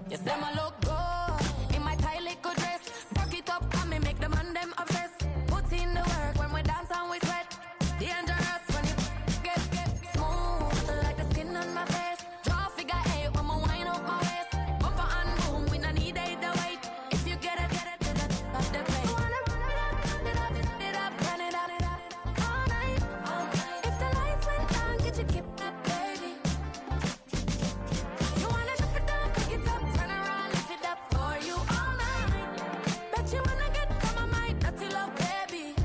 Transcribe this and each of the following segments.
Yes, them a look good in my tight little dress. Fuck it up and me make the man them obsessed. Put in the work when we dance and we sweat. Dangerous when you get smooth like the skin on my face. Draw figure eight when I wind up my waist. Bumper and boom, we no need either weight. If you get it to the top of the plate. Wanna run it up, run it up, all night. If the lights went down, get your keep up, baby. You wanna drop it down, pick it up, turn around, lift it up for you all night. Bet you wanna get some of my dirty love, baby.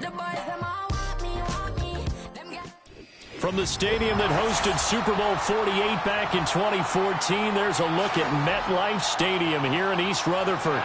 The boys them all want me. Them get. From the stadium that hosted Super Bowl 48 back in 2014, there's a look at MetLife Stadium here in East Rutherford.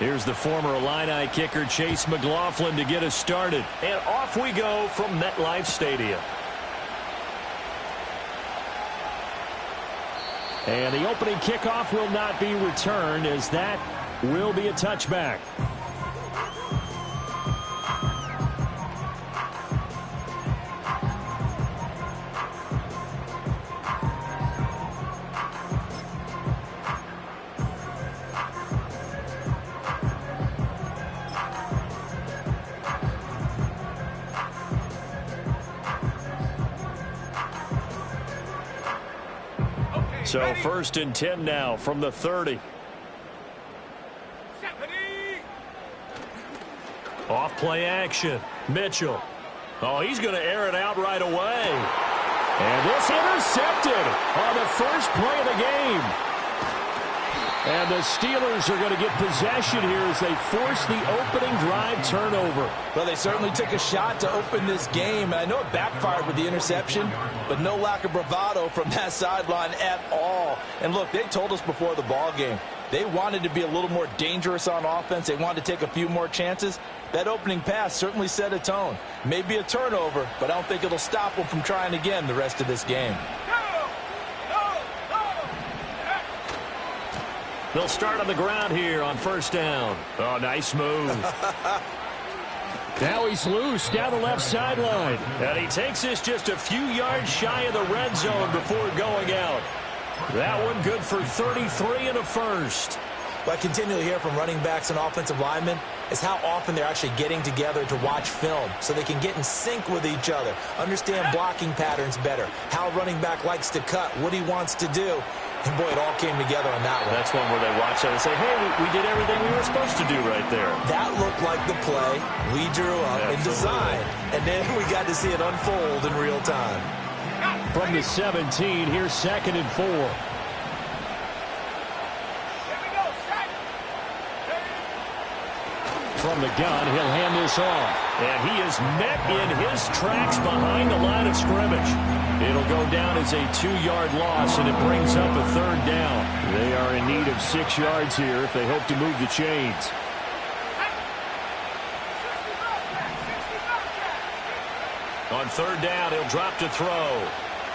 Here's the former Illini kicker Chase McLaughlin to get us started. And off we go from MetLife Stadium. And the opening kickoff will not be returned, as that will be a touchback. So 1st and 10 now from the 30. Off play action. Mitchell. Oh, he's going to air it out right away. And this intercepted on the first play of the game. And the Steelers are going to get possession here as they force the opening drive turnover. Well, they certainly took a shot to open this game. And I know it backfired with the interception, but no lack of bravado from that sideline at all. And look, they told us before the ball game, they wanted to be a little more dangerous on offense. They wanted to take a few more chances. That opening pass certainly set a tone. Maybe a turnover, but I don't think it'll stop them from trying again the rest of this game. They'll start on the ground here on 1st down. Oh, nice move. Now he's loose down the left sideline. And he takes this just a few yards shy of the red zone before going out. That one good for 33 and a first. What I continually hear from running backs and offensive linemen is how often they're actually getting together to watch film so they can get in sync with each other, understand blocking patterns better, how a running back likes to cut, what he wants to do. And, boy, it all came together on that one. That's one where they watch it and say, hey, we did everything we were supposed to do right there. That looked like the play we drew up and designed. And then we got to see it unfold in real time. From the 17, here's 2nd and 4. From the gun, he'll hand this off. And he is met in his tracks behind the line of scrimmage. It'll go down as a 2-yard loss, and it brings up a 3rd down. They are in need of 6 yards here if they hope to move the chains. On 3rd down, he'll drop to throw.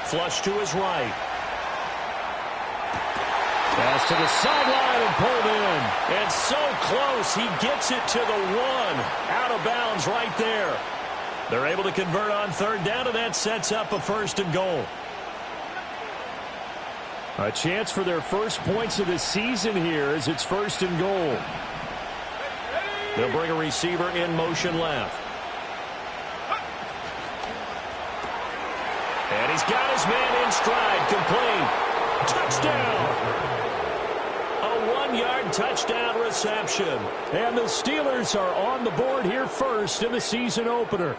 Flush to his right. Pass to the sideline and pulled in. And so close, he gets it to the 1. Out of bounds right there. They're able to convert on 3rd down, and that sets up a 1st and goal. A chance for their first points of the season here as it's 1st and goal. They'll bring a receiver in motion left. And he's got his man in stride, complete. Touchdown! A 1-yard touchdown reception. And the Steelers are on the board here first in the season opener.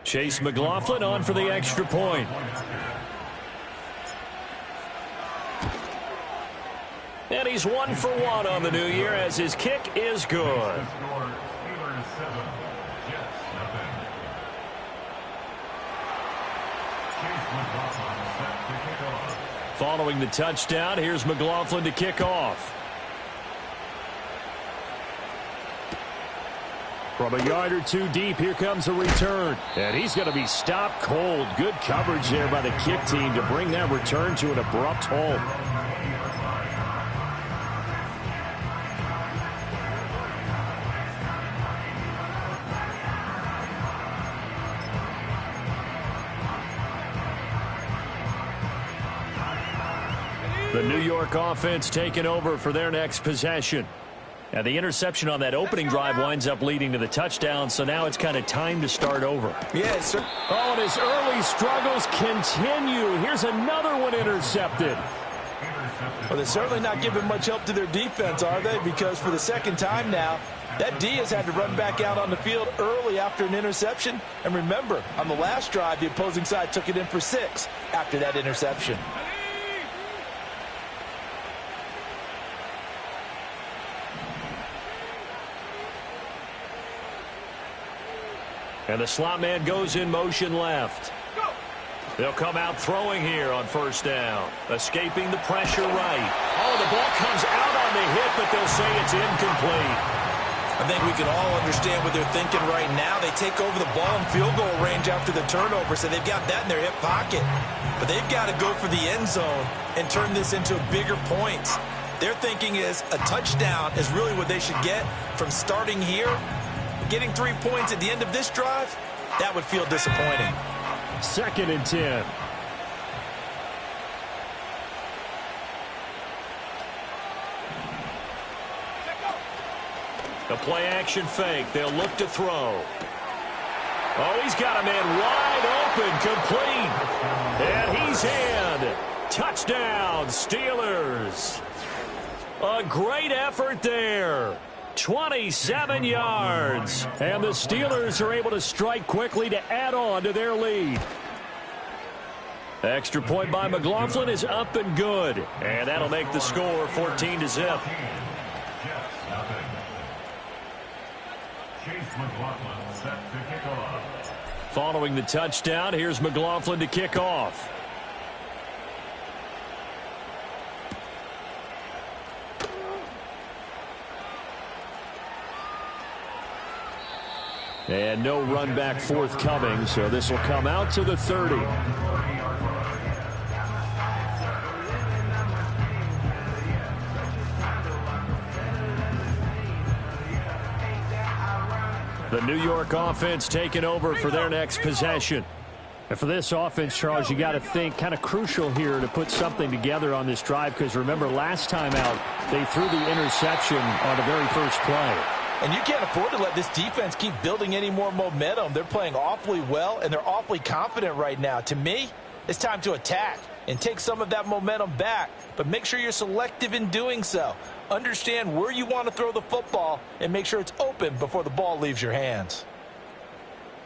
Chase McLaughlin on for the extra point. And he's 1 for 1 on the new year as his kick is good. Following the touchdown, here's McLaughlin to kick off. From a yard or two deep, here comes a return. And he's going to be stopped cold. Good coverage there by the kick team to bring that return to an abrupt halt. The New York offense taking over for their next possession. Now, the interception on that opening drive winds up leading to the touchdown, so now it's kind of time to start over. Yes, sir. Oh, and his early struggles continue. Here's another one intercepted. Well, they're certainly not giving much help to their defense, are they? Because for the second time now, that D has had to run back out on the field early after an interception. And remember, on the last drive, the opposing side took it in for 6 after that interception. And the slot man goes in motion left. They'll come out throwing here on first down. Escaping the pressure right. Oh, the ball comes out on the hit, but they'll say it's incomplete. I think we can all understand what they're thinking right now. They take over the ball in field goal range after the turnover, so they've got that in their hip pocket. But they've got to go for the end zone and turn this into bigger points. Their thinking is a touchdown is really what they should get from starting here. Getting 3 points at the end of this drive, that would feel disappointing. 2nd and 10. The play action fake. They'll look to throw. Oh, he's got a man wide open, complete. And he's in. Touchdown, Steelers. A great effort there. 27 yards. And the Steelers are able to strike quickly to add on to their lead. Extra point by McLaughlin is up and good. And that'll make the score 14-0. Following the touchdown, here's McLaughlin to kick off. And no run back forthcoming, so this will come out to the 30. The New York offense taking over for their next possession. And for this offense, Charles, you got to think kind of crucial here to put something together on this drive, because remember last time out they threw the interception on the very first play. And you can't afford to let this defense keep building any more momentum. They're playing awfully well, and they're awfully confident right now. To me, it's time to attack and take some of that momentum back, but make sure you're selective in doing so. Understand where you want to throw the football and make sure it's open before the ball leaves your hands.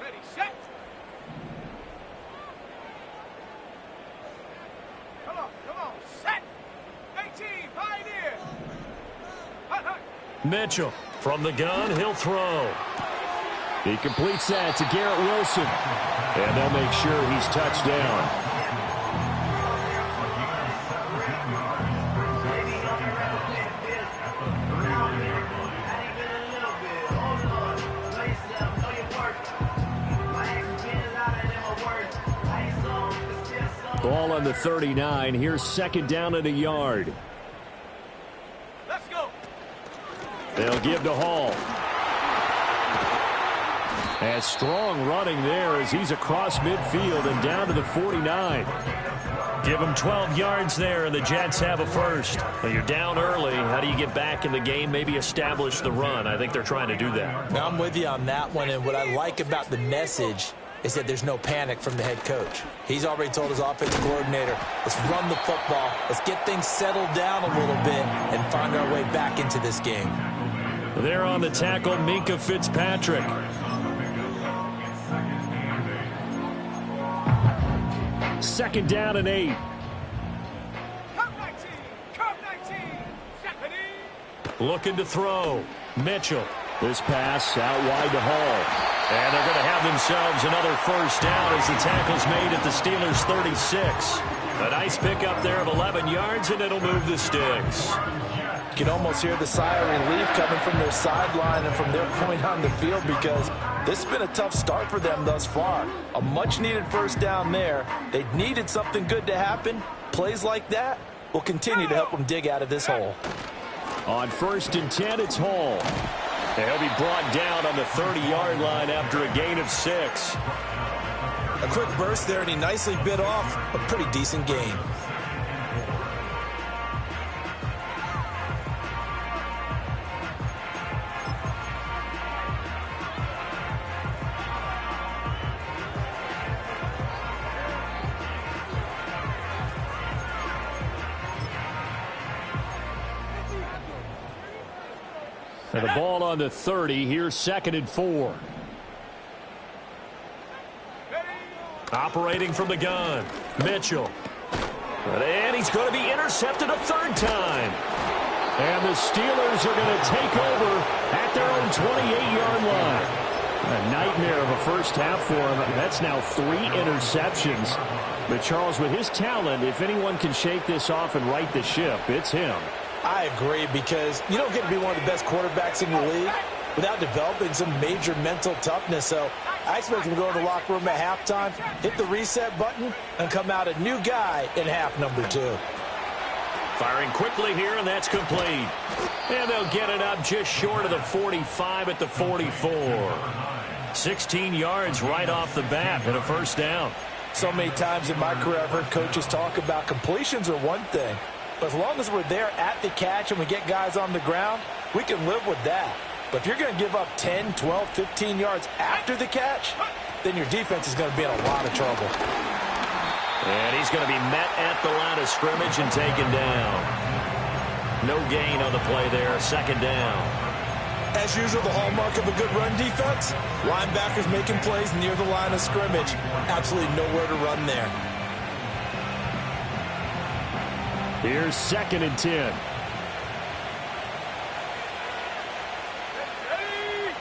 Ready, set. Come on, set. 18, pioneer. Hut, hut. Mitchell from the gun, he'll throw. He completes that to Garrett Wilson. And they'll make sure he's touched down. Ball on the 39. Here's 2nd down and a yard. Let's go. They'll give to Hall. And strong running there as he's across midfield and down to the 49. Give him 12 yards there, and the Jets have a first. Now you're down early. How do you get back in the game, maybe establish the run? I think they're trying to do that. Now, I'm with you on that one, and what I like about the message is that there's no panic from the head coach. He's already told his offensive coordinator, let's run the football, let's get things settled down a little bit and find our way back into this game. There on the tackle, Minkah Fitzpatrick. Second down and 8. Come 19, come 19. Stephanie. Looking to throw. Mitchell. This pass out wide to Hall. And they're going to have themselves another first down as the tackle's made at the Steelers' 36. A nice pickup there of 11 yards, and it'll move the sticks. You can almost hear the sigh of relief coming from their sideline and from their point on the field, because this has been a tough start for them thus far. A much-needed first down there. They needed something good to happen. Plays like that will continue to help them dig out of this hole. On 1st and 10, it's Hall. He'll be brought down on the 30-yard line after a gain of 6. A quick burst there, and he nicely bit off a pretty decent gain. And the ball on the 30. Here's 2nd and 4. Operating from the gun, Mitchell. And he's going to be intercepted a 3rd time. And the Steelers are going to take over at their own 28-yard line. A nightmare of a first half for him. That's now 3 interceptions. But Charles, with his talent, if anyone can shake this off and right the ship, it's him. I agree, because you don't get to be one of the best quarterbacks in the league without developing some major mental toughness. So I expect him to go in the locker room at halftime, hit the reset button, and come out a new guy in half number 2. Firing quickly here, and that's complete. And they'll get it up just short of the 45 at the 44. 16 yards right off the bat and a first down. So many times in my career I've heard coaches talk about completions are one thing. But as long as we're there at the catch and we get guys on the ground, we can live with that. But if you're going to give up 10, 12, 15 yards after the catch, then your defense is going to be in a lot of trouble. And he's going to be met at the line of scrimmage and taken down. No gain on the play there, 2nd down. As usual, the hallmark of a good run defense, linebackers making plays near the line of scrimmage. Absolutely nowhere to run there. Here's 2nd and 10. Ready?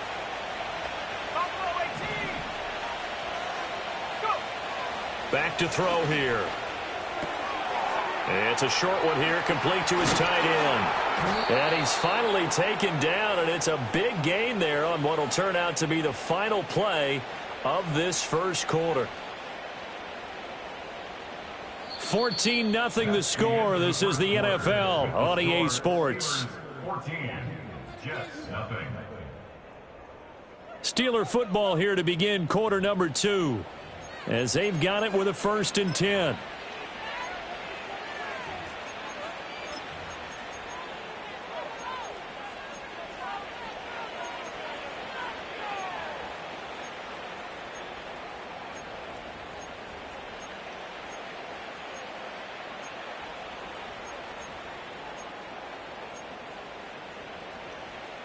Buffalo 18. Go. Back to throw here. It's a short one here, complete to his tight end. And he's finally taken down, and it's a big gain there on what will turn out to be the final play of this first quarter. 14-0 the score. This is the NFL on EA Sports. 14, Jets, nothing. Steeler football here to begin quarter number 2, as they've got it with a 1st and 10.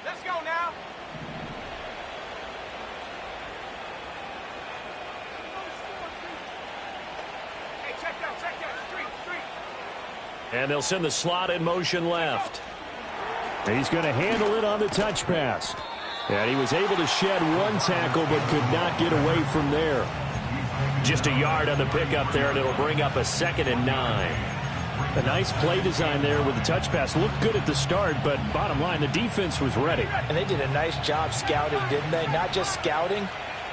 Let's go now. Hey, check that. Street. And they'll send the slot in motion left. He's going to handle it on the touch pass. And he was able to shed 1 tackle but could not get away from there. Just a yard on the pickup there, and it'll bring up a 2nd and 9. A nice play design there with the touch pass. Looked good at the start, but bottom line, the defense was ready. And they did a nice job scouting, didn't they? Not just scouting,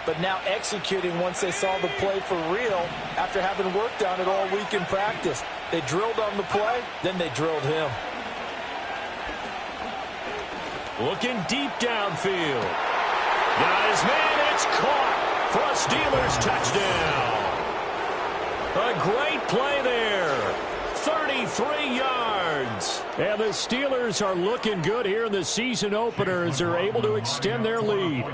but now executing once they saw the play for real after having worked on it all week in practice. They drilled on the play, then they drilled him. Looking deep downfield. Got his man, it's caught for a Steelers touchdown. A great play there. 33 yards. And the Steelers are looking good here in the season opener as they're able to extend their lead.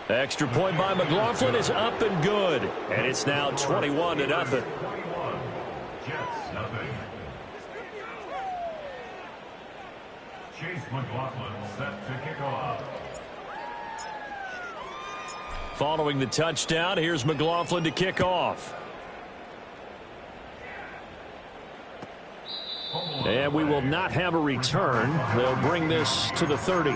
Extra point by McLaughlin is up and good. And it's now 21-0. Jets, nothing. Chase McLaughlin set to kick off. Following the touchdown, here's McLaughlin to kick off. And we will not have a return. They'll bring this to the 30.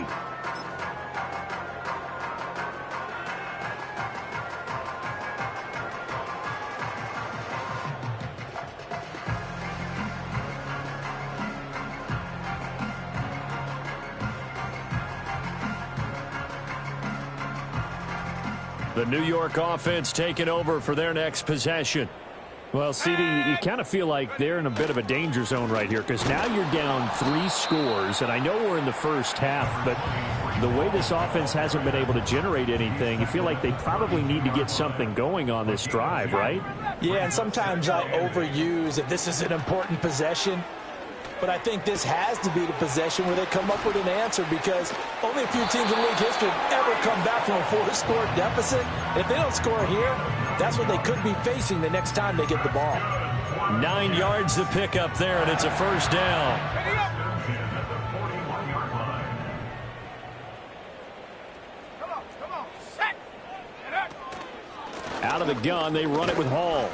The New York offense taking over for their next possession. Well, CD, you kind of feel like they're in a bit of a danger zone right here because now you're down 3 scores, and I know we're in the first half, but the way this offense hasn't been able to generate anything, you feel like they probably need to get something going on this drive, right? Yeah, and sometimes I overuse if this is an important possession. But I think this has to be the possession where they come up with an answer because only a few teams in league history have ever come back from a 4-score deficit. If they don't score here, that's what they could be facing the next time they get the ball. 9 yards to pick up there, and it's a first down. Come on, set. Out of the gun, they run it with Hall.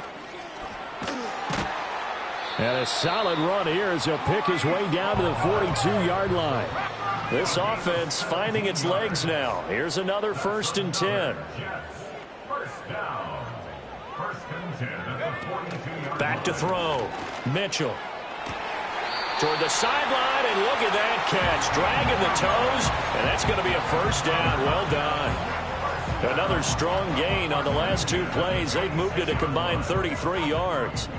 And a solid run here as he'll pick his way down to the 42-yard line. This offense finding its legs now. Here's another 1st and 10. First down. 1st and 10 at the 42-yard. Back to throw. Mitchell. Toward the sideline, and look at that catch. Dragging the toes, and that's going to be a first down. Well done. Another strong gain on the last 2 plays. They've moved it a combined 33 yards.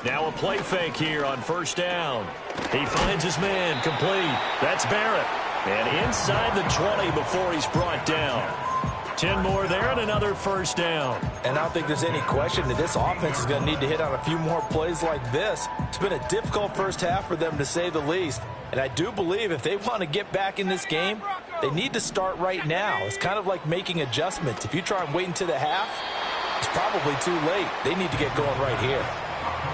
Now a play fake here on 1st down. He finds his man complete. That's Barrett. And inside the 20 before he's brought down. 10 more there and another 1st down. And I don't think there's any question that this offense is going to need to hit on a few more plays like this. It's been a difficult first half for them, to say the least. And I do believe if they want to get back in this game, they need to start right now. It's kind of like making adjustments. If you try and wait until the half, it's probably too late. They need to get going right here.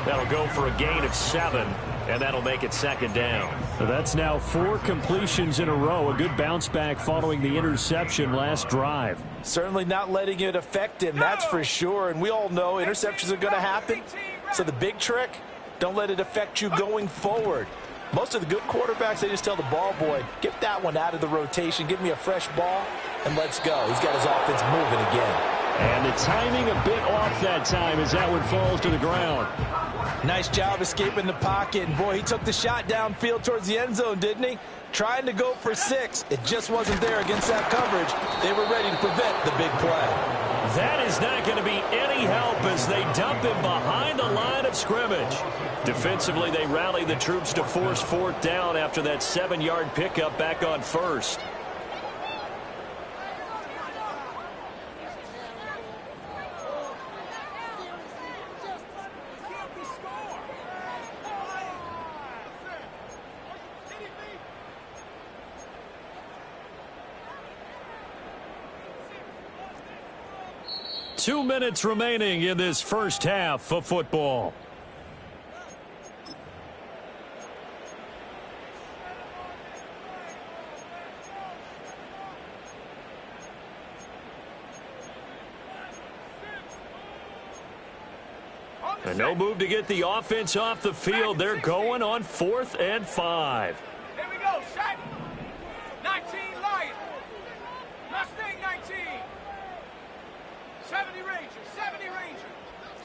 That'll go for a gain of 7, and that'll make it 2nd down. So that's now 4 completions in a row. A good bounce back following the interception last drive. Certainly not letting it affect him, that's for sure. And we all know interceptions are going to happen. So the big trick, don't let it affect you going forward. Most of the good quarterbacks, they just tell the ball boy, get that one out of the rotation, give me a fresh ball, and let's go. He's got his offense moving again. And the timing a bit off that time as that one falls to the ground. Nice job escaping the pocket. And boy, he took the shot downfield towards the end zone, didn't he? Trying to go for 6. It just wasn't there against that coverage. They were ready to prevent the big play. That is not going to be any help as they dump him behind the line of scrimmage. Defensively, they rally the troops to force 4th down after that 7-yard pickup back on 1st. Two minutes remaining in this first half of football. And no move to get the offense off the field. They're going on 4th and 5. Here we go, set. 19 Lion. Mustang 19. 70 Ranger, 70 Ranger.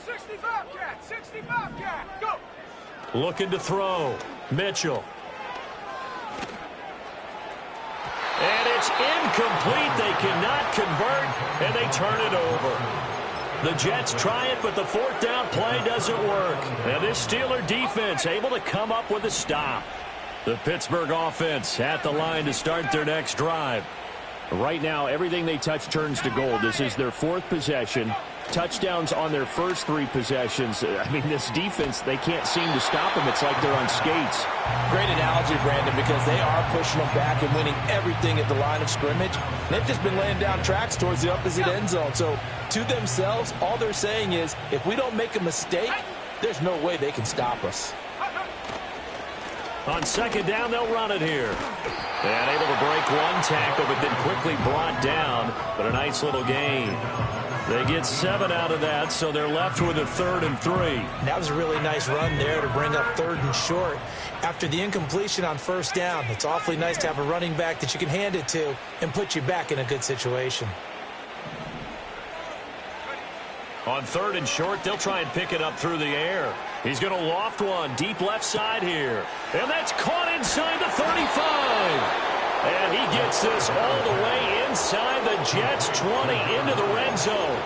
60 Bobcat, 60 Bobcat. Go. Looking to throw. Mitchell. And it's incomplete. They cannot convert, and they turn it over. The Jets try it, but the 4th down play doesn't work. And this Steeler defense able to come up with a stop. The Pittsburgh offense at the line to start their next drive. Right now, everything they touch turns to gold. This is their 4th possession. Touchdowns on their first 3 possessions. I mean, this defense, they can't seem to stop them. It's like they're on skates. Great analogy, Brandon, because they are pushing them back and winning everything at the line of scrimmage. They've just been laying down tracks towards the opposite end zone. So, to themselves, all they're saying is, if we don't make a mistake, there's no way they can stop us. On second down, they'll run it here. And able to break one tackle, but then quickly brought down. But a nice little gain. They get 7 out of that, so they're left with a 3rd and 3. That was a really nice run there to bring up 3rd and short. After the incompletion on first down, it's awfully nice to have a running back that you can hand it to and put you back in a good situation. On 3rd and short, they'll try and pick it up through the air. He's going to loft one deep left side here. And that's caught inside the 35. And he gets this all the way inside the Jets' 20 into the red zone.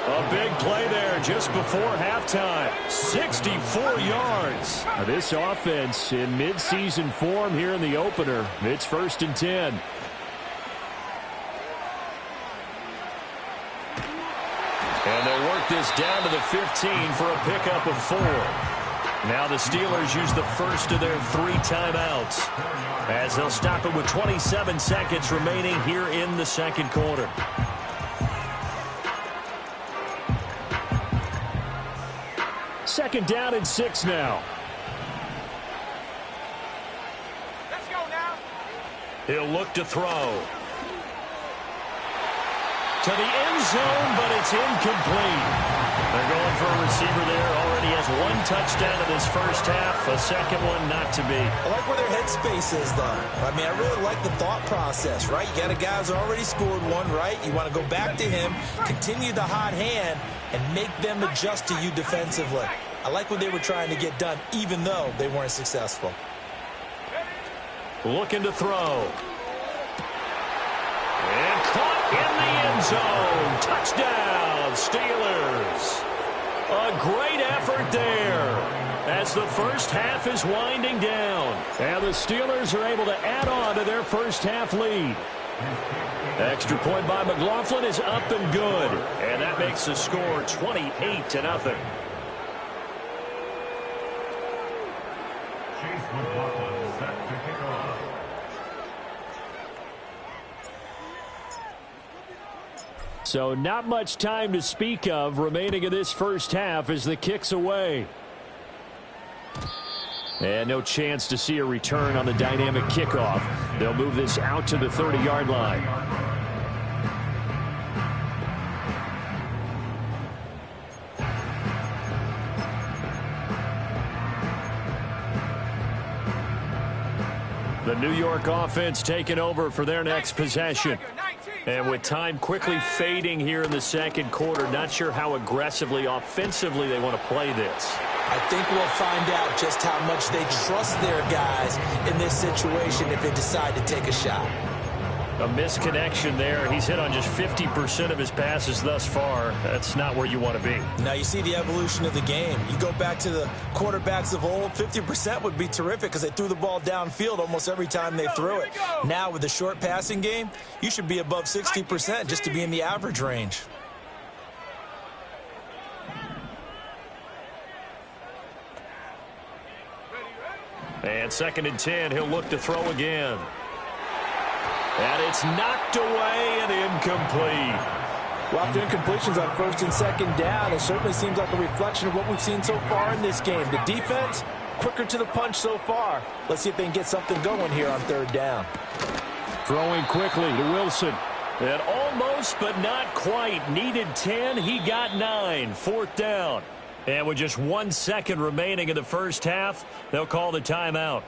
A big play there just before halftime. 64 yards. Now this offense in midseason form here in the opener. It's 1st and 10. And they work this down to the 15 for a pickup of 4. Now the Steelers use the first of their 3 timeouts as they'll stop it with 27 seconds remaining here in the second quarter. Second down and 6 now. Let's go now. He'll look to throw. To the end zone, but it's incomplete. They're going for a receiver there. Already has 1 touchdown in this first half. A second one not to be. I like where their headspace is, though. I mean, I really like the thought process, right? You got a guy who's already scored 1, right? You want to go back to him, continue the hot hand, and make them adjust to you defensively. I like what they were trying to get done, even though they weren't successful. Looking to throw. And caught in the end zone. Touchdown, Steelers. A great effort there as the first half is winding down. And the Steelers are able to add on to their first half lead. Extra point by McLaughlin is up and good. And that makes the score 28-0. Chase McLaughlin set to kick off. So not much time to speak of remaining in this first half as the kick's away. And no chance to see a return on the dynamic kickoff. They'll move this out to the 30-yard line. The New York offense taking over for their next possession. And with time quickly fading here in the second quarter, not sure how aggressively, offensively they want to play this. I think we'll find out just how much they trust their guys in this situation if they decide to take a shot. A misconnection there. He's hit on just 50% of his passes thus far. That's not where you want to be. Now you see the evolution of the game. You go back to the quarterbacks of old, 50% would be terrific because they threw the ball downfield almost every time they threw it. Now with the short passing game, you should be above 60% just to be in the average range. And 2nd and 10, he'll look to throw again. And it's knocked away and incomplete. Well, after incompletions on 1st and 2nd down, it certainly seems like a reflection of what we've seen so far in this game. The defense, quicker to the punch so far. Let's see if they can get something going here on 3rd down. Throwing quickly to Wilson. And almost, but not quite. Needed 10, he got 9. 4th down. And with just 1 second remaining in the first half, they'll call the timeout.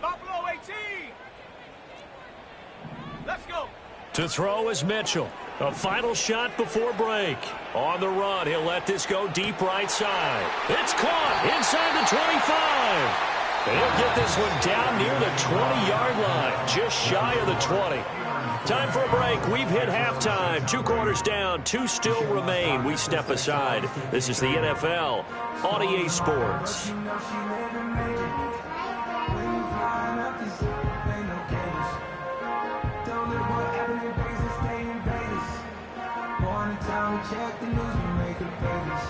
Buffalo 18. Let's go. To throw is Mitchell. A final shot before break. On the run, he'll let this go deep right side. It's caught inside the 25. He'll get this one down near the 20-yard line, just shy of the 20. Time for a break. We've hit halftime. 2 quarters down, 2 still remain. We step aside. This is the NFL on EA Sports. Check the news, we make the pages.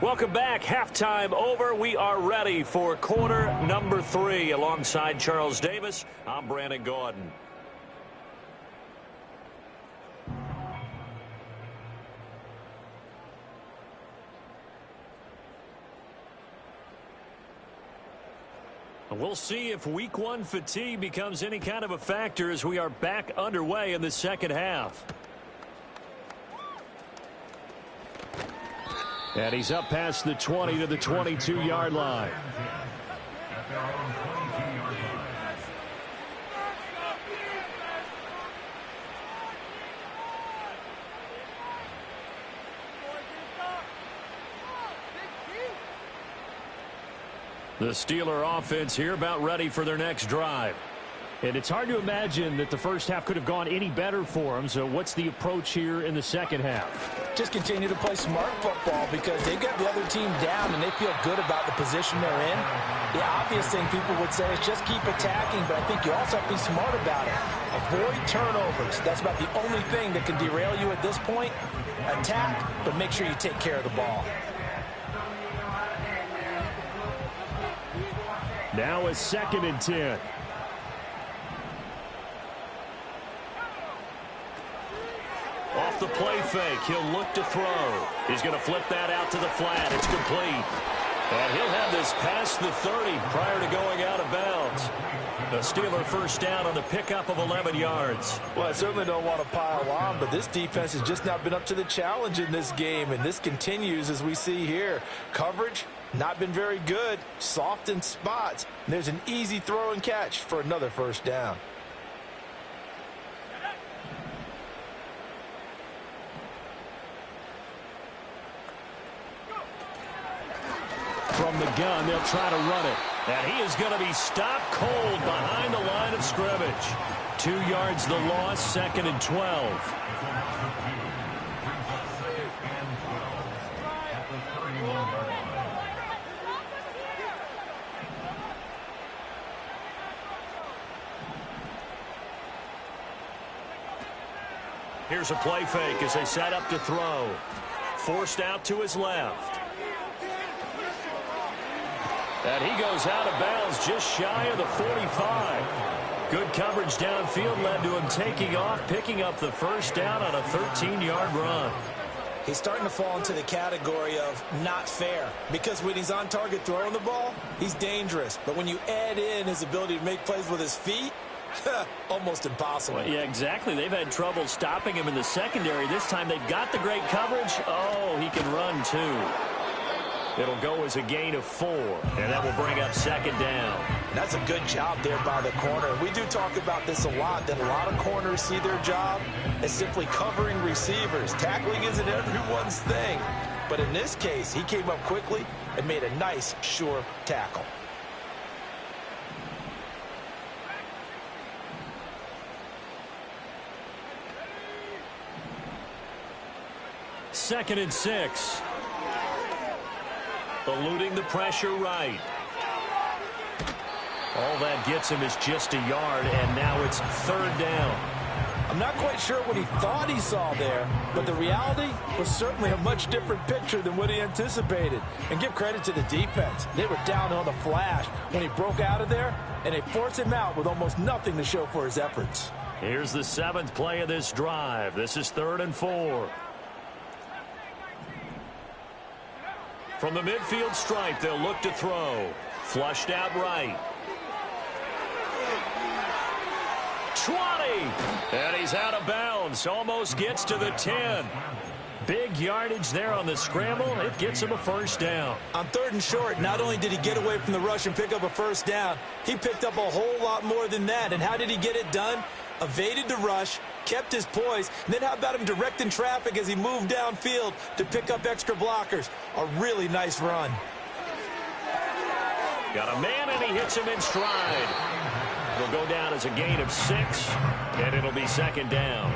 Welcome back. Halftime over. We are ready for quarter number 3. Alongside Charles Davis, I'm Brandon Gordon. We'll see if week 1 fatigue becomes any kind of a factor as we are back underway in the second half. And he's up past the 20 to the 22-yard line. The Steeler offense here about ready for their next drive. And it's hard to imagine that the first half could have gone any better for them. So what's the approach here in the second half? Just continue to play smart football because they got the other team down and they feel good about the position they're in. The obvious thing people would say is just keep attacking, but I think you also have to be smart about it. Avoid turnovers. That's about the only thing that can derail you at this point. Attack, but make sure you take care of the ball. Now a 2nd and 10. Off the play fake, he'll look to throw. He's going to flip that out to the flat. It's complete. And he'll have this past the 30 prior to going out of bounds. The Steeler first down on the pickup of 11 yards. Well, I certainly don't want to pile on, but this defense has just not been up to the challenge in this game, and this continues as we see here. Coverage, not been very good, soft in spots. And there's an easy throw and catch for another first down. From the gun, they'll try to run it. And he is going to be stopped cold behind the line of scrimmage. 2 yards the loss, 2nd and 12. Here's a play fake as they set up to throw. Forced out to his left. And he goes out of bounds just shy of the 45. Good coverage downfield led to him taking off, picking up the first down on a 13-yard run. He's starting to fall into the category of not fair because when he's on target throwing the ball, he's dangerous. But when you add in his ability to make plays with his feet, almost impossible. Well, yeah, exactly. They've had trouble stopping him in the secondary. This time they've got the great coverage. Oh, he can run too. It'll go as a gain of 4, and that will bring up 2nd down. That's a good job there by the corner. We do talk about this a lot, that a lot of corners see their job as simply covering receivers. Tackling isn't everyone's thing. But in this case, he came up quickly and made a nice, sure tackle. Second and 6. Eluding the pressure right. All that gets him is just a yard, and now it's 3rd down. I'm not quite sure what he thought he saw there, but the reality was certainly a much different picture than what he anticipated. And give credit to the defense. They were down on the flash when he broke out of there, and they forced him out with almost nothing to show for his efforts. Here's the 7th play of this drive. This is 3rd and 4. From the midfield stripe, they'll look to throw. Flushed out right. 20! And he's out of bounds. Almost gets to the 10. Big yardage there on the scramble. It gets him a first down. On 3rd and short, not only did he get away from the rush and pick up a first down, he picked up a whole lot more than that. And how did he get it done? Evaded the rush, kept his poise, and then how about him directing traffic as he moved downfield to pick up extra blockers? A really nice run. Got a man, and he hits him in stride. It'll go down as a gain of 6, and it'll be 2nd down.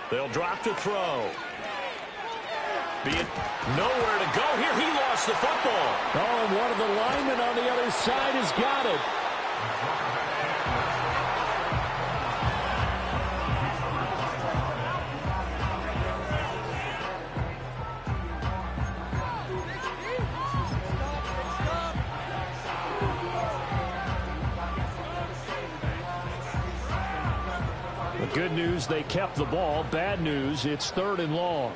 They'll drop to throw. Being nowhere to go here. He lost the football. Oh, and one of the linemen on the other side has got it. The good news, they kept the ball. Bad news, it's 3rd and long.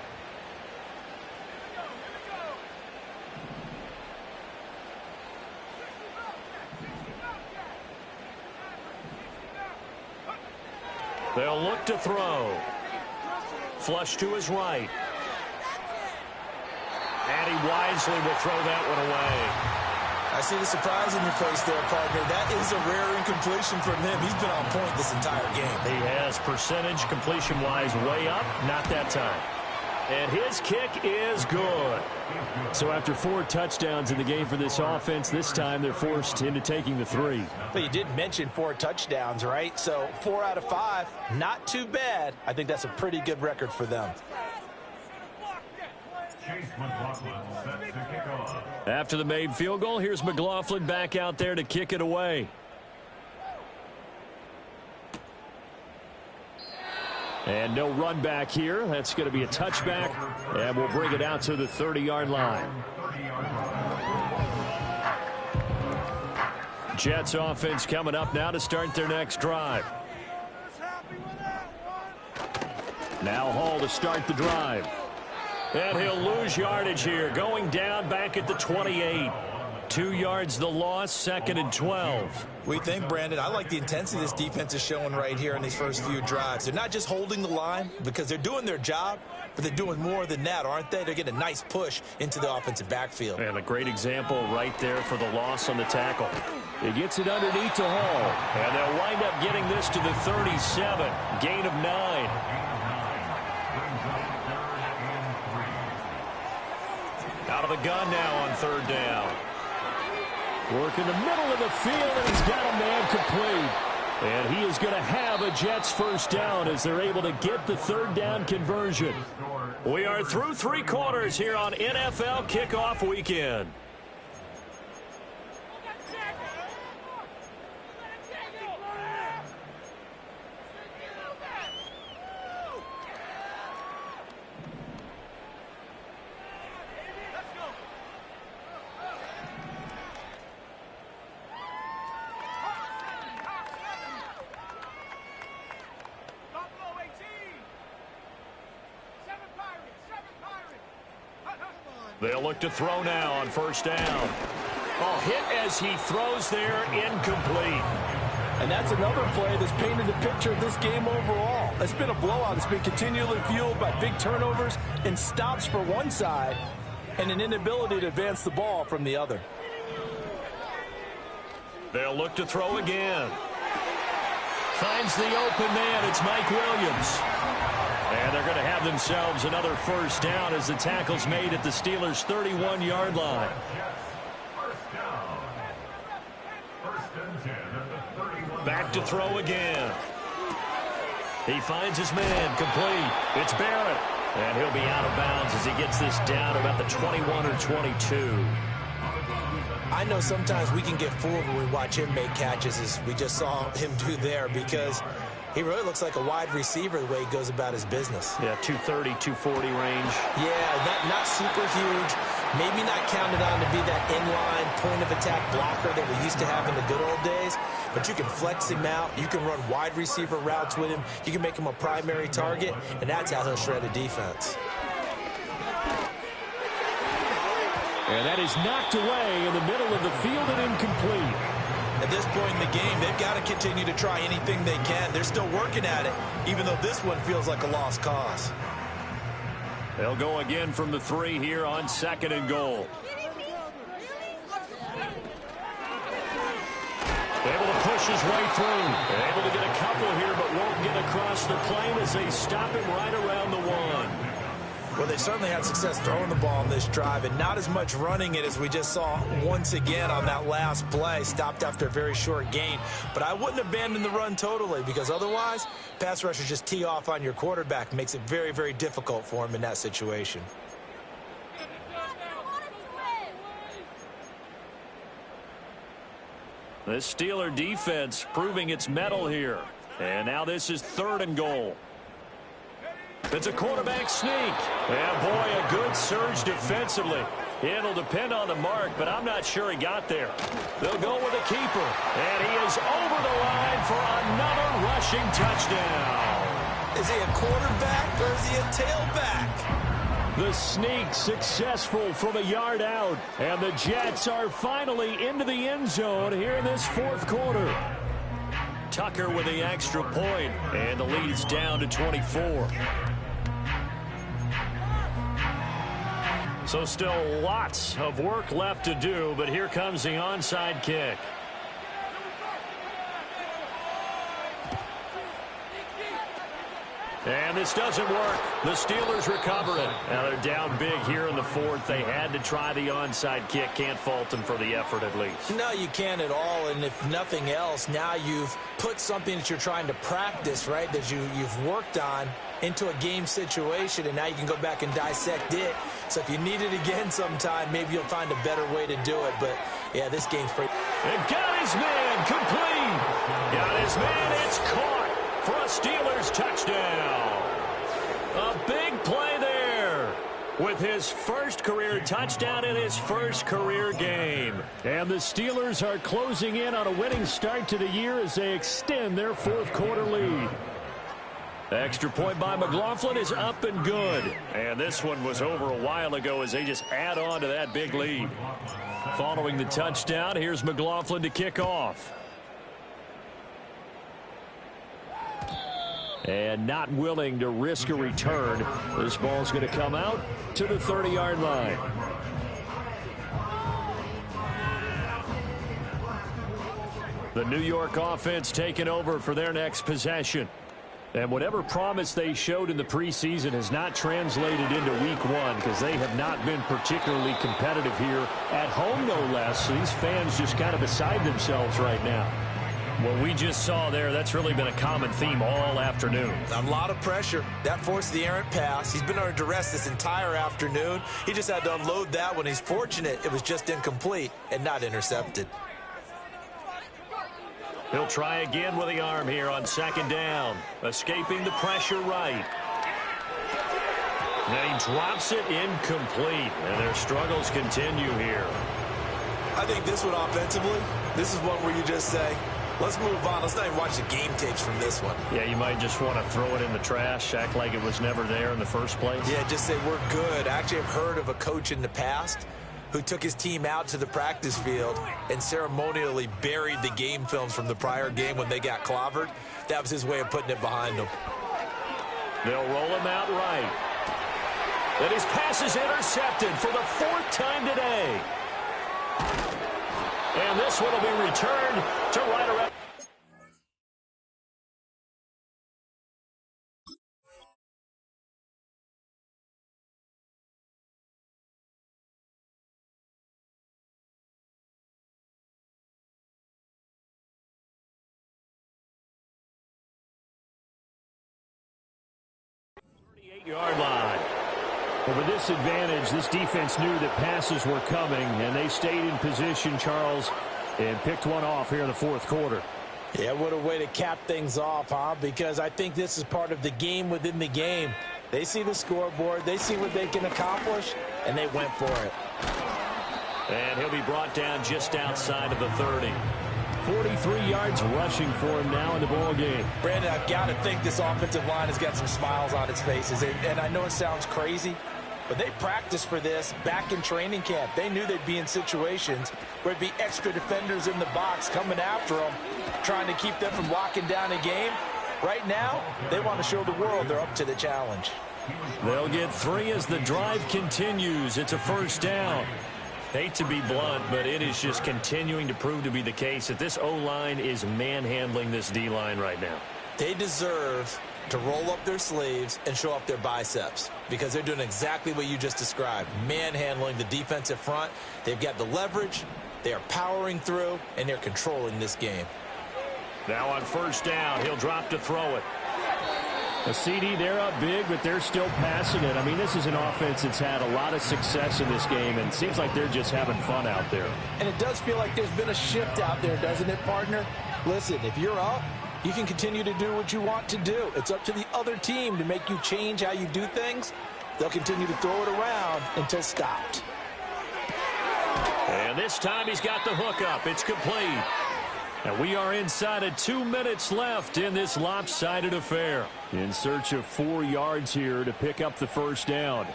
They'll look to throw. Flush to his right. And he wisely will throw that one away. I see the surprise in your face there, partner. That is a rare incompletion from him. He's been on point this entire game. He has percentage completion-wise way up. Not that time. And his kick is good. So after 4 touchdowns in the game for this offense, this time they're forced into taking the 3. But you did mention 4 touchdowns, right? So 4 out of 5, not too bad. I think that's a pretty good record for them. Chase McLaughlin set to kick off. After the made field goal, here's McLaughlin back out there to kick it away. And no run back here. That's going to be a touchback, and we'll bring it out to the 30-yard line. Jets offense coming up now to start their next drive. Now Hall to start the drive. And he'll lose yardage here, going down back at the 28. 2 yards the loss, 2nd and 12. We think, Brandon, I like the intensity this defense is showing right here in these first few drives. They're not just holding the line because they're doing their job, but they're doing more than that, aren't they? They're getting a nice push into the offensive backfield. And a great example right there for the loss on the tackle. He gets it underneath to Hall. And they'll wind up getting this to the 37. Gain of 9. Out of the gun now on 3rd down. Work in the middle of the field, and he's got a man complete. And he is going to have a Jets first down as they're able to get the 3rd down conversion. We are through 3 quarters here on NFL Kickoff Weekend. They'll look to throw now on 1st down. Oh, hit as he throws there, incomplete. And that's another play that's painted the picture of this game overall. It's been a blowout. It's been continually fueled by big turnovers and stops for one side and an inability to advance the ball from the other. They'll look to throw again. Finds the open man. It's Mike Williams. And they're going to have themselves another 1st down as the tackle's made at the Steelers' 31-yard line. Back to throw again. He finds his man complete. It's Barrett. And he'll be out of bounds as he gets this down about the 21 or 22. I know sometimes we can get fooled when we watch him make catches, as we just saw him do there, because he really looks like a wide receiver the way he goes about his business. Yeah, 230, 240 range. Yeah, not super huge. Maybe not counted on to be that inline point-of-attack blocker that we used to have in the good old days. But you can flex him out. You can run wide receiver routes with him. You can make him a primary target, and that's how he'll shred a defense. And that is knocked away in the middle of the field and incomplete. At this point in the game, they've got to continue to try anything they can. They're still working at it, even though this one feels like a lost cause. They'll go again from the 3 here on 2nd and goal. Able to push his way through. Able to get a couple here, but won't get across the plane as they stop him right around the 1. Well, they certainly had success throwing the ball on this drive, and not as much running it as we just saw once again on that last play. Stopped after a very short gain. But I wouldn't abandon the run totally, because otherwise, pass rushers just tee off on your quarterback. Makes it very, very difficult for him in that situation. The Steeler defense proving its mettle here. And now this is 3rd and goal. It's a quarterback sneak. And boy, a good surge defensively. It'll depend on the mark, but I'm not sure he got there. They'll go with the keeper. And he is over the line for another rushing touchdown. Is he a quarterback or is he a tailback? The sneak successful from a yard out. And the Jets are finally into the end zone here in this 4th quarter. Tucker with the extra point, and the lead's down to 24. So still lots of work left to do, but here comes the onside kick. And this doesn't work. The Steelers recover it. Now they're down big here in the 4th. They had to try the onside kick. Can't fault them for the effort at least. No, you can't at all. And if nothing else, now you've put something that you're trying to practice, right, that you've worked on into a game situation, and now you can go back and dissect it. So if you need it again sometime, maybe you'll find a better way to do it. But, yeah, this game's pretty... And got his man complete. Got his man. It's caught for a Steelers touchdown. A big play there with his first career touchdown in his first career game. And the Steelers are closing in on a winning start to the year as they extend their 4th quarter lead. Extra point by McLaughlin is up and good. And this one was over a while ago as they just add on to that big lead. Following the touchdown, here's McLaughlin to kick off. And not willing to risk a return. This ball's going to come out to the 30-yard line. The New York offense taking over for their next possession. And whatever promise they showed in the preseason has not translated into week 1 because they have not been particularly competitive here at home, no less. So these fans just kind of beside themselves right now. What we just saw there, that's really been a common theme all afternoon. A lot of pressure. That forced the errant pass. He's been under duress this entire afternoon. He just had to unload that one. He's fortunate it was just incomplete and not intercepted. He'll try again with the arm here on 2nd down. Escaping the pressure right. And he drops it incomplete. And their struggles continue here. I think this one offensively, this is one where you just say, let's move on. Let's not even watch the game tapes from this one. Yeah, you might just want to throw it in the trash, act like it was never there in the first place. Yeah, just say we're good. Actually, I've heard of a coach in the past who took his team out to the practice field and ceremonially buried the game films from the prior game when they got clobbered. That was his way of putting it behind them. They'll roll him out right. And his pass is intercepted for the 4th time today. And this one will be returned to right around. Yard line. Well, with this advantage, this defense knew that passes were coming, and they stayed in position, Charles, and picked one off here in the 4th quarter. Yeah, what a way to cap things off, huh? Because I think this is part of the game within the game. They see the scoreboard, they see what they can accomplish, and they went for it. And he'll be brought down just outside of the 30. 43 yards rushing for him now in the ball game. Brandon, I've got to think this offensive line has got some smiles on its faces. And I know it sounds crazy, but they practiced for this back in training camp. They knew they'd be in situations where there'd be extra defenders in the box coming after them, trying to keep them from locking down a game. Right now, they want to show the world they're up to the challenge. They'll get 3 as the drive continues. It's a 1st down. Hate to be blunt, but it is just continuing to prove to be the case that this O-line is manhandling this D-line right now. They deserve to roll up their sleeves and show up their biceps because they're doing exactly what you just described, manhandling the defensive front. They've got the leverage, they are powering through, and they're controlling this game. Now on 1st down, he'll drop to throw it. A CD, they're up big, but they're still passing it. I mean, this is an offense that's had a lot of success in this game, and it seems like they're just having fun out there. And it does feel like there's been a shift out there, doesn't it, partner? Listen, if you're up, you can continue to do what you want to do. It's up to the other team to make you change how you do things. They'll continue to throw it around until stopped. And this time he's got the hook up. It's complete. And we are inside of 2 minutes left in this lopsided affair. In search of 4 yards here to pick up the first down.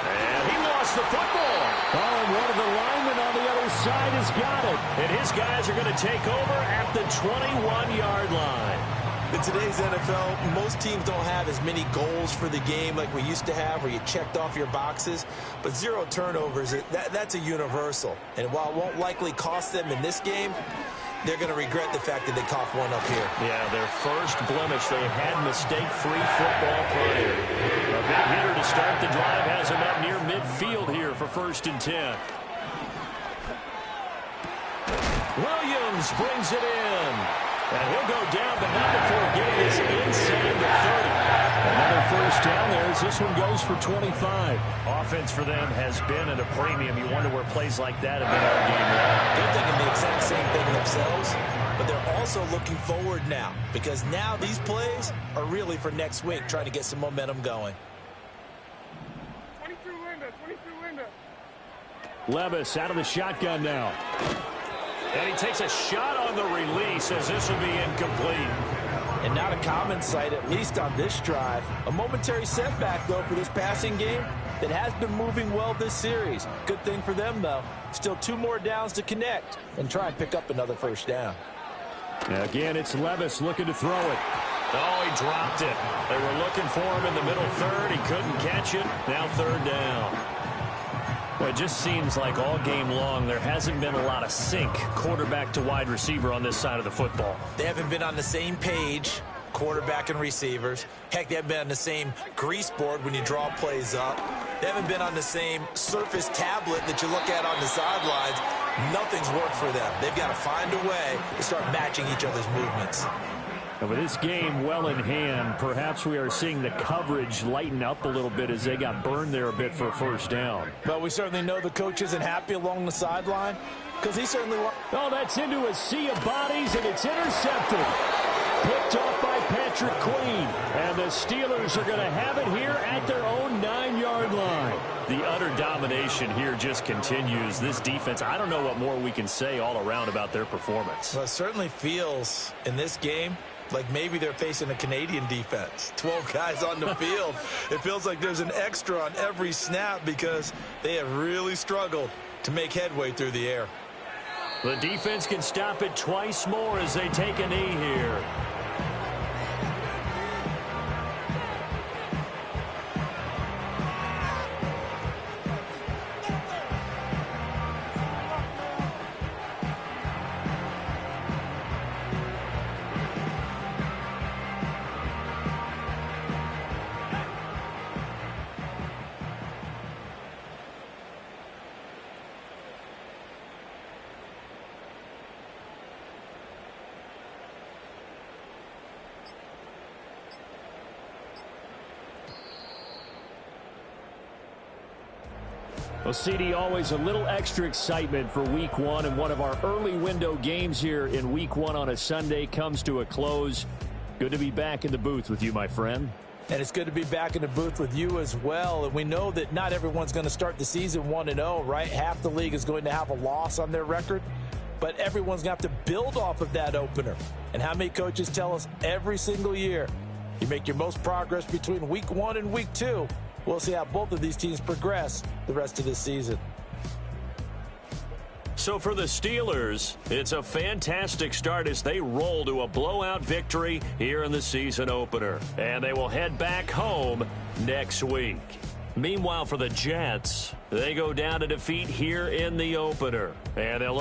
And he lost the football. Oh, and one of the linemen on the other side has got it. And his guys are going to take over at the 21-yard line. In today's NFL, most teams don't have as many goals for the game like we used to have where you checked off your boxes. But 0 turnovers, that's a universal. And while it won't likely cost them in this game, they're going to regret the fact that they coughed one up here. Yeah, their first blemish. They had mistake-free football prior. A big hitter to start the drive has him up near midfield here for 1st and 10. Williams brings it in. And he'll go down, but not before getting this inside the 30. Another first down there as this one goes for 25. Offense for them has been at a premium. You wonder where plays like that have been all game long. They're thinking the exact same thing themselves, but they're also looking forward now because now these plays are really for next week, trying to get some momentum going. 22 Linda, 22 Linda. Levis out of the shotgun now. And he takes a shot on the release as this will be incomplete. And not a common sight, at least on this drive. A momentary setback, though, for this passing game that has been moving well this series. Good thing for them, though. Still 2 more downs to connect and try and pick up another first down. Now again, it's Levis looking to throw it. Oh, he dropped it. They were looking for him in the middle third. He couldn't catch it. Now 3rd down. Well, it just seems like all game long there hasn't been a lot of sync quarterback to wide receiver on this side of the football. They haven't been on the same page, quarterback and receivers. Heck, they haven't been on the same grease board when you draw plays up. They haven't been on the same Surface tablet that you look at on the sidelines. Nothing's worked for them. They've got to find a way to start matching each other's movements. And with this game well in hand, perhaps we are seeing the coverage lighten up a little bit as they got burned there a bit for a first down. But we certainly know the coach isn't happy along the sideline because he certainly wants. Oh, that's into a sea of bodies, and it's intercepted. Picked off by Patrick Queen. And the Steelers are going to have it here at their own 9-yard line. The utter domination here just continues. This defense, I don't know what more we can say all around about their performance. Well, it certainly feels in this game like maybe they're facing a Canadian defense. 12 guys on the field. It feels like there's an extra on every snap because they have really struggled to make headway through the air. The defense can stop it twice more as they take a knee here. Well, CD, always a little extra excitement for Week 1, and one of our early window games here in Week 1 on a Sunday comes to a close. Good to be back in the booth with you, my friend. And it's good to be back in the booth with you as well. And we know that not everyone's going to start the season 1-0, right? Half the league is going to have a loss on their record. But everyone's going to have to build off of that opener. And how many coaches tell us every single year, you make your most progress between Week 1 and Week 2. We'll see how both of these teams progress the rest of this season. So for the Steelers, it's a fantastic start as they roll to a blowout victory here in the season opener. And they will head back home next week. Meanwhile, for the Jets, they go down to defeat here in the opener. And they'll look